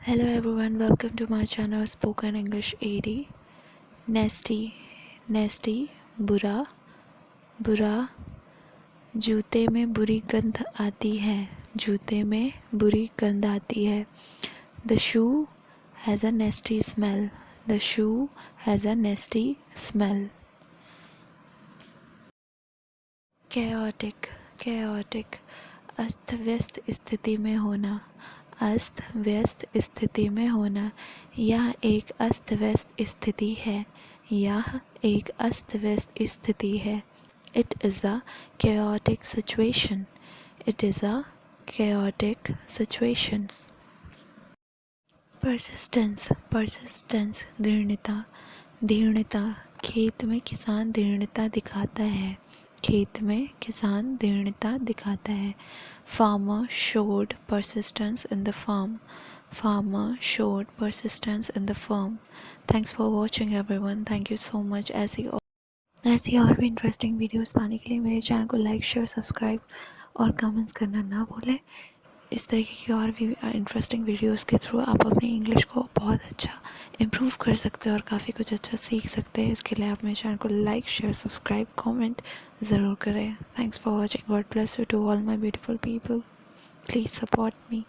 Hello everyone, welcome to my channel Spoken English 80. Nasty, nasty, बुरा, बुरा, जूते में बुरी गंध आती है, जूते में बुरी गंध आती है. The shoe has a nasty smell. The shoe has a nasty smell. Chaotic, chaotic, अस्त व्यस्त स्थिति में होना, अस्त व्यस्त स्थिति में होना. यह एक अस्त व्यस्त स्थिति है, यह एक अस्त व्यस्त स्थिति है. It is a chaotic situation. It is a chaotic situation. Persistence, persistence, दृढ़ता, दृढ़ता. खेत में किसान दृढ़ता दिखाता है, खेत में किसान दृढ़ता दिखाता है. Farmer showed persistence in the farm. Farmer showed persistence in the farm. Thanks for watching everyone. Thank you so much. ऐसी और भी इंटरेस्टिंग वीडियोस पाने के लिए मेरे चैनल को लाइक, शेयर, सब्सक्राइब और कमेंट्स करना ना भूलें. इस तरीके की और भी इंटरेस्टिंग वीडियोस के थ्रू आप अपनी इंग्लिश को बहुत अच्छा इम्प्रूव कर सकते हैं और काफ़ी कुछ अच्छा सीख सकते हैं. इसके लिए आप मेरे चैनल को लाइक, शेयर, सब्सक्राइब, कमेंट ज़रूर करें. Thanks for watching. God bless you to all my beautiful people. Please support me.